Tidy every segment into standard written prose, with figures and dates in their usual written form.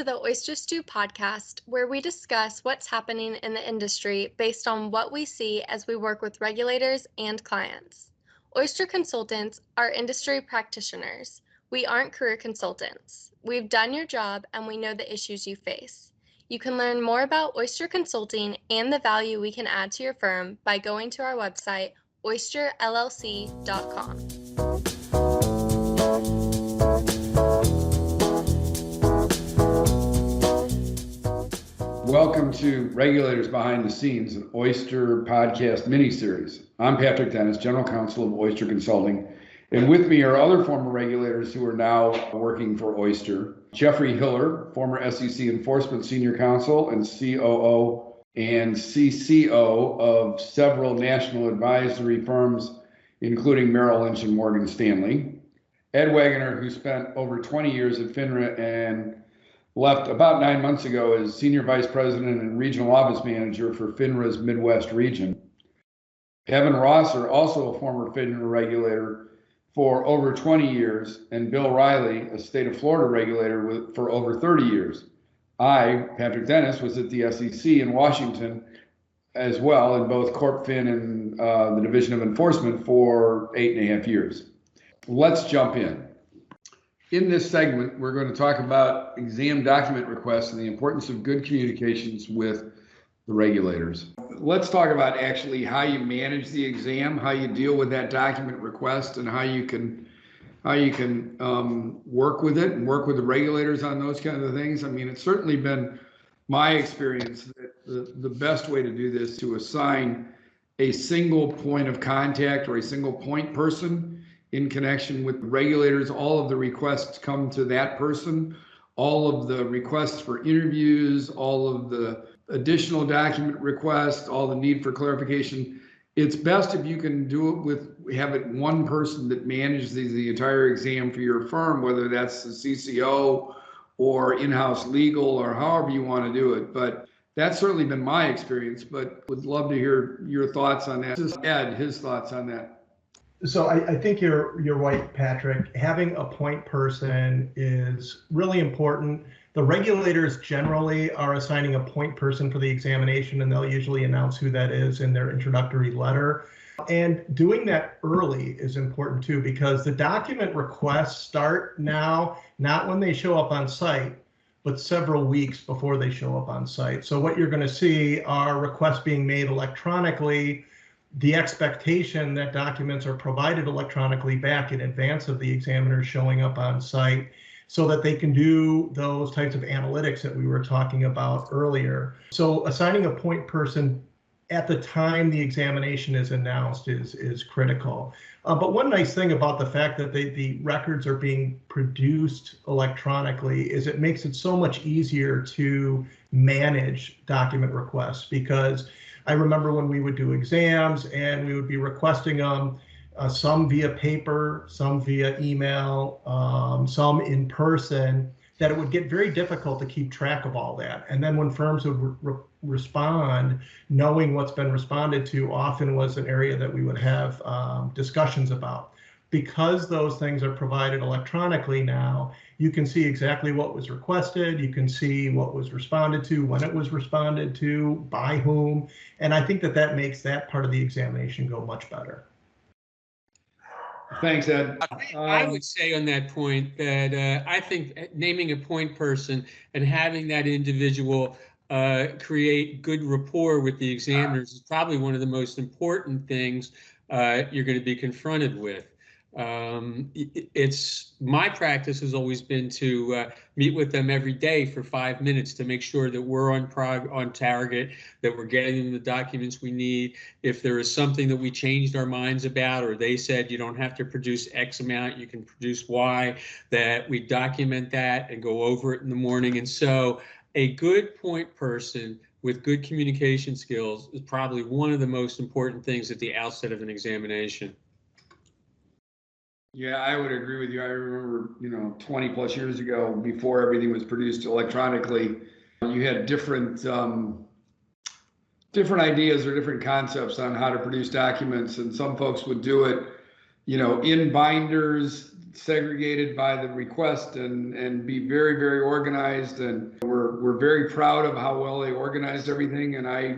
the Oyster Stew podcast, where we discuss what's happening in the industry based on what we see as we work with regulators and clients. Oyster consultants are industry practitioners. We aren't career consultants. We've done your job and we know the issues you face. You can learn more about Oyster Consulting and the value we can add to your firm by going to our website, oysterllc.com. Welcome to Regulators Behind the Scenes, an Oyster podcast mini-series. I'm Patrick Dennis, General Counsel of Oyster Consulting, and with me are other former regulators who are now working for Oyster. Jeffrey Hiller, former SEC Enforcement Senior Counsel and COO and CCO of several national advisory firms, including Merrill Lynch and Morgan Stanley. Ed Wegener, who spent over 20 years at FINRA and left about 9 months ago as Senior Vice President and Regional Office Manager for FINRA's Midwest region. Evan Rosser, also a former FINRA regulator for over 20 years, and Bill Reilly, a state of Florida regulator for over 30 years. I, Patrick Dennis, was at the SEC in Washington as well in both CorpFin and the Division of Enforcement for 8.5 years. Let's jump in. In this segment, we're going to talk about exam document requests and the importance of good communications with the regulators. Let's talk about actually how you manage the exam, how you deal with that document request, and how you can work with it and work with the regulators on those kinds of things. I mean, it's certainly been my experience that the best way to do this is to assign a single point of contact or a single point person in connection with regulators. All of the requests come to that person, all of the requests for interviews, all of the additional document requests, all the need for clarification. It's best if you can do it have it one person that manages the entire exam for your firm, whether that's the CCO or in-house legal or however you want to do it. But that's certainly been my experience, but would love to hear your thoughts on that. Just Ed, his thoughts on that. So I think you're right, Patrick. Having a point person is really important. The regulators generally are assigning a point person for the examination, and they'll usually announce who that is in their introductory letter. And doing that early is important too, because the document requests start now, not when they show up on site, but several weeks before they show up on site. So what you're going to see are requests being made electronically, the expectation that documents are provided electronically back in advance of the examiner showing up on site so that they can do those types of analytics that we were talking about earlier. So assigning a point person at the time the examination is announced is critical. But one nice thing about the fact that the records are being produced electronically is it makes it so much easier to manage document requests, because I remember when we would do exams and we would be requesting them, some via paper, some via email, some in person, that it would get very difficult to keep track of all that. And then when firms would respond, knowing what's been responded to often was an area that we would have discussions about. Because those things are provided electronically now, you can see exactly what was requested, you can see what was responded to, when it was responded to, by whom, and I think that makes that part of the examination go much better. Thanks, Ed. I would say on that point that I think naming a point person and having that individual create good rapport with the examiners is probably one of the most important things you're going to be confronted with. It's my practice has always been to meet with them every day for 5 minutes to make sure that we're on target, that we're getting them the documents we need. If there is something that we changed our minds about, or they said you don't have to produce X amount, you can produce Y, that we document that and go over it in the morning. And so a good point person with good communication skills is probably one of the most important things at the outset of an examination. Yeah, I would agree with you. I remember, 20 plus years ago, before everything was produced electronically, you had different ideas or different concepts on how to produce documents, and some folks would do it, in binders. segregated by the request and be very, very organized. And we're very proud of how well they organized everything. And I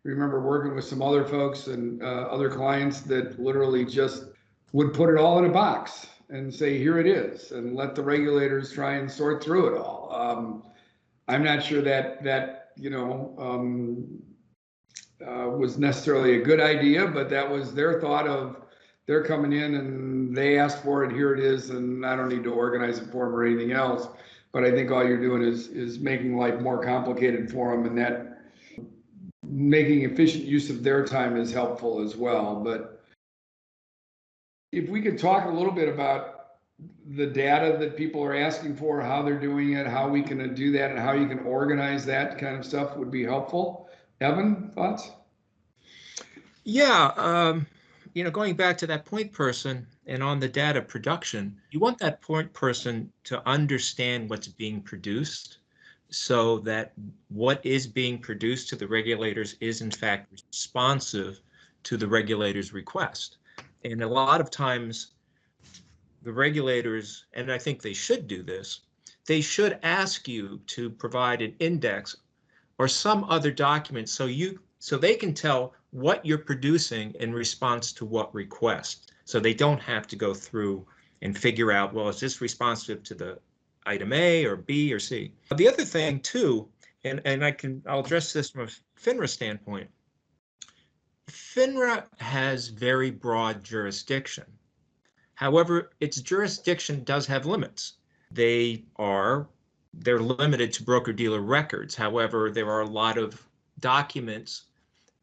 remember working with some other folks and other clients that literally just would put it all in a box and say, here it is, and let the regulators try and sort through it all. I'm not sure that was necessarily a good idea, but that was their thought of, they're coming in and they asked for it, here it is, and I don't need to organize it for them or anything else. But I think all you're doing is making life more complicated for them, and that making efficient use of their time is helpful as well. But if we could talk a little bit about the data that people are asking for, how they're doing it, how we can do that, and how you can organize that kind of stuff would be helpful. Evan, thoughts? Yeah, going back to that point person and on the data production, you want that point person to understand what's being produced so that what is being produced to the regulators is in fact responsive to the regulator's request. And a lot of times the regulators, and I think they should do this, they should ask you to provide an index or some other document so they can tell what you're producing in response to what request. So they don't have to go through and figure out, well, is this responsive to the item A or B or C? The other thing too, and I'll address this from a FINRA standpoint. FINRA has very broad jurisdiction. However, its jurisdiction does have limits. They're limited to broker-dealer records. However, there are a lot of documents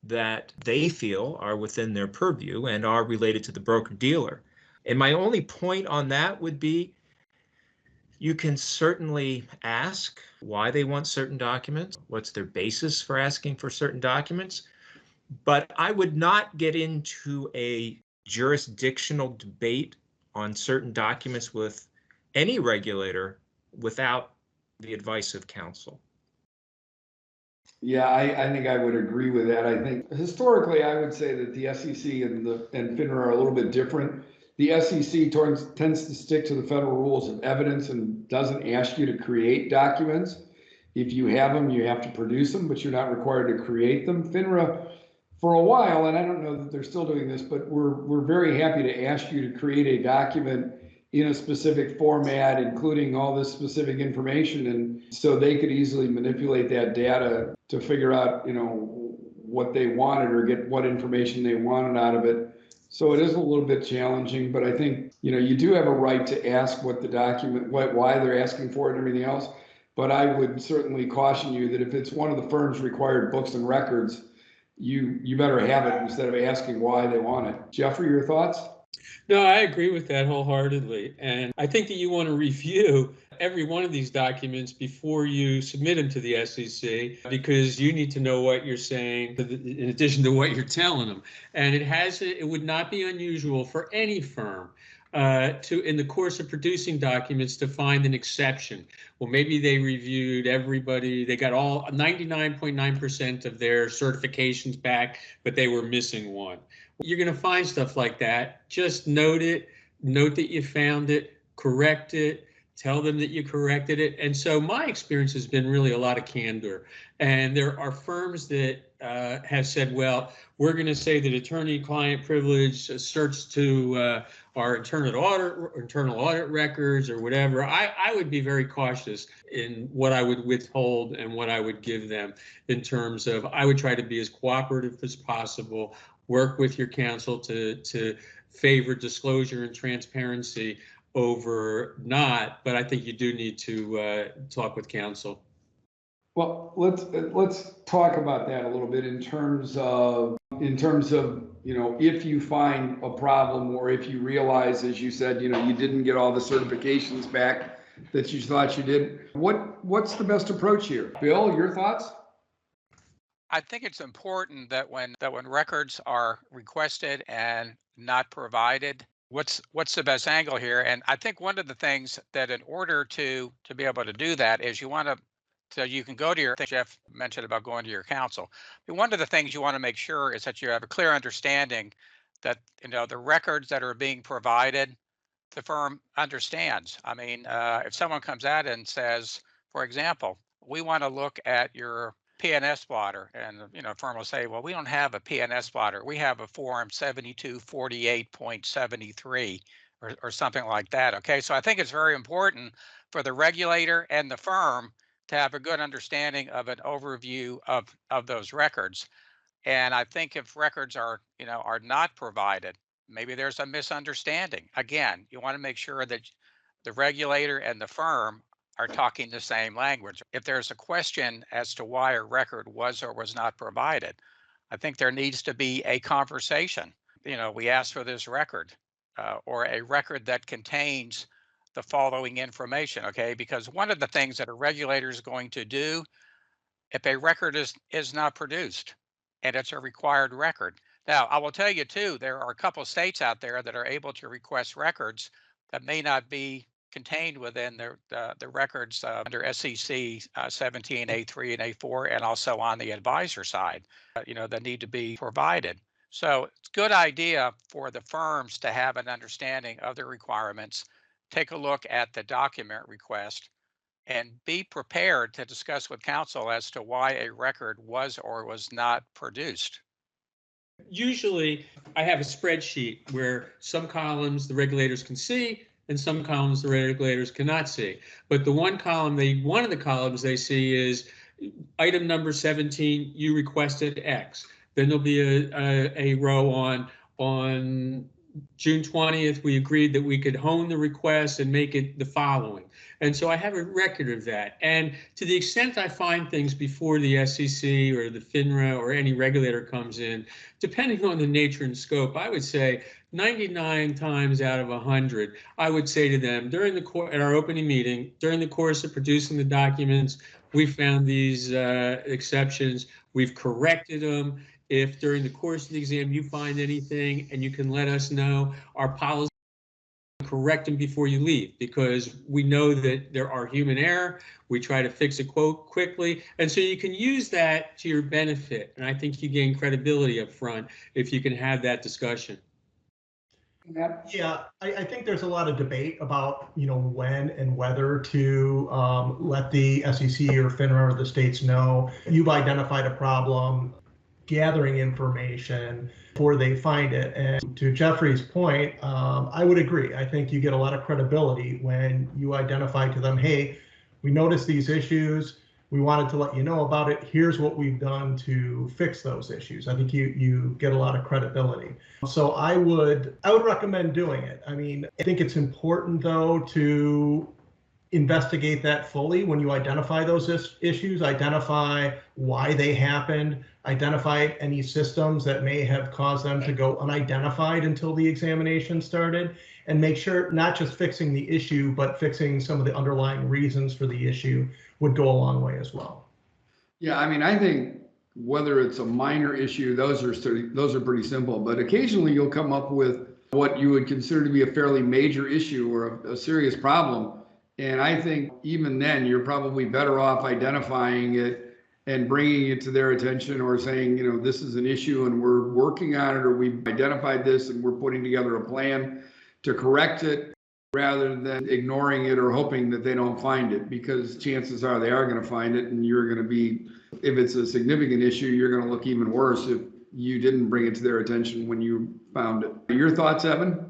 that they feel are within their purview and are related to the broker-dealer. And my only point on that would be, you can certainly ask why they want certain documents, what's their basis for asking for certain documents, but I would not get into a jurisdictional debate on certain documents with any regulator without the advice of counsel. Yeah, I think I would agree with that. I think historically, I would say that the SEC and FINRA are a little bit different. The SEC tends to stick to the federal rules of evidence and doesn't ask you to create documents. If you have them, you have to produce them, but you're not required to create them. FINRA, for a while, and I don't know that they're still doing this, but we're very happy to ask you to create a document in a specific format, including all this specific information, and so they could easily manipulate that data to figure out, what they wanted or get what information they wanted out of it. So it is a little bit challenging, but I think, you do have a right to ask what the document, why they're asking for it and everything else. But I would certainly caution you that if it's one of the firm's required books and records, you better have it instead of asking why they want it. Jeffrey, your thoughts? No, I agree with that wholeheartedly. And I think that you want to review every one of these documents before you submit them to the SEC, because you need to know what you're saying in addition to what you're telling them. And it would not be unusual for any firm in the course of producing documents, to find an exception. Well, maybe they reviewed everybody, they got all 99.9% of their certifications back, but they were missing one. You're going to find stuff like that. Just note that you found it, correct it, tell them that you corrected it. And so my experience has been really a lot of candor. And there are firms that have said, well, we're going to say that attorney-client privilege asserts to our internal audit records or whatever. I would be very cautious in what I would withhold and what I would give them, in terms of, I would try to be as cooperative as possible, work with your counsel to favor disclosure and transparency over not, but I think you do need to talk with counsel. Well, let's talk about that a little bit in terms of if you find a problem, or if you realize, as you said, you didn't get all the certifications back that you thought you did. What's the best approach here? Bill, your thoughts? I think it's important that when records are requested and not provided, what's the best angle here? And I think one of the things that, in order to be able to do that, is so you can go to your, Jeff mentioned about going to your counsel. But one of the things you want to make sure is that you have a clear understanding that the records that are being provided the firm understands. I mean, if someone comes out and says, for example, we want to look at your PNS blotter, and firm will say, well, we don't have a PNS blotter. We have a form 7248.73 or something like that. Okay, so I think it's very important for the regulator and the firm to have a good understanding of an overview of those records. And I think if records are not provided, maybe there's a misunderstanding. Again, you want to make sure that the regulator and the firm are talking the same language. If there's a question as to why a record was or was not provided, I think there needs to be a conversation. We asked for this record, or a record that contains the following information, okay? Because one of the things that a regulator is going to do if a record is not produced and it's a required record. Now, I will tell you too, there are a couple of states out there that are able to request records that may not be contained within the records under SEC 17A3 and A4, and also on the advisor side, that need to be provided. So it's a good idea for the firms to have an understanding of the requirements, take a look at the document request, and be prepared to discuss with counsel as to why a record was or was not produced. Usually, I have a spreadsheet where some columns the regulators can see and some columns the regulators cannot see. But the one of the columns they see is item number 17, you requested X. Then there'll be a row on June 20th, we agreed that we could hone the request and make it the following. And so I have a record of that. And to the extent I find things before the SEC or the FINRA or any regulator comes in, depending on the nature and scope, I would say 99 times out of 100, I would say to them at our opening meeting, during the course of producing the documents, we found these exceptions, we've corrected them. If during the course of the exam you find anything and you can let us know, our policy correct them before you leave, because we know that there are human error. We try to fix it quickly. And so you can use that to your benefit. And I think you gain credibility up front if you can have that discussion. Yeah, I think there's a lot of debate about, when and whether to let the SEC or FINRA or the states know you've identified a problem, gathering information before they find it. And to Jeffrey's point, I would agree. I think you get a lot of credibility when you identify to them, hey, we noticed these issues. We wanted to let you know about it. Here's what we've done to fix those issues. I think you get a lot of credibility. So I would recommend doing it. I mean, I think it's important though to investigate that fully when you identify those issues, identify why they happened, identify any systems that may have caused them to go unidentified until the examination started, and make sure not just fixing the issue, but fixing some of the underlying reasons for the issue would go a long way as well. Yeah, I mean, I think whether it's a minor issue, those are pretty simple, but occasionally you'll come up with what you would consider to be a fairly major issue or a serious problem. And I think even then, you're probably better off identifying it and bringing it to their attention, or saying, this is an issue and we're working on it, or we've identified this and we're putting together a plan to correct it, rather than ignoring it or hoping that they don't find it, because chances are they are going to find it, and you're going to be, if it's a significant issue, you're going to look even worse if you didn't bring it to their attention when you found it. Your thoughts, Evan?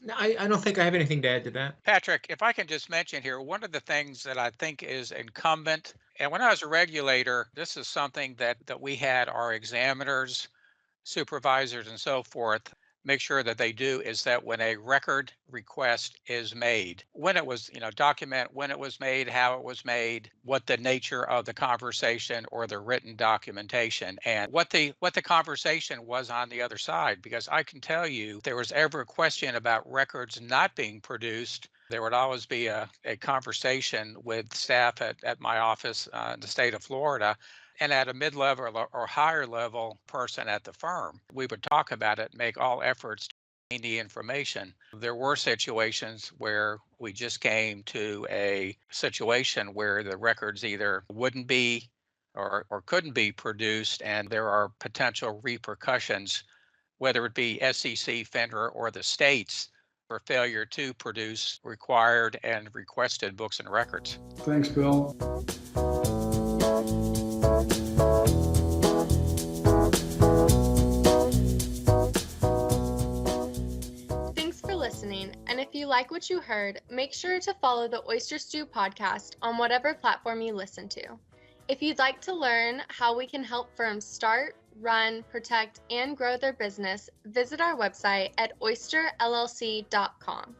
No, I don't think I have anything to add to that. Patrick, if I can just mention here, one of the things that I think is incumbent, and when I was a regulator, this is something that we had our examiners, supervisors, and so forth make sure that they do, is that when a record request is made, when it was, document when it was made, how it was made, what the nature of the conversation or the written documentation, and what the conversation was on the other side. Because I can tell you, if there was ever a question about records not being produced, there would always be a conversation with staff at my office in the state of Florida, and at a mid-level or higher level person at the firm. We would talk about it, make all efforts to gain the information. There were situations where we just came to a situation where the records either wouldn't be or couldn't be produced, and there are potential repercussions, whether it be SEC, FINRA, or the states, for failure to produce required and requested books and records. Thanks, Bill. Thanks for listening, and if you like what you heard, make sure to follow the Oyster Stew podcast on whatever platform you listen to. If you'd like to learn how we can help firms start, run, protect, and grow their business, visit our website at oysterllc.com.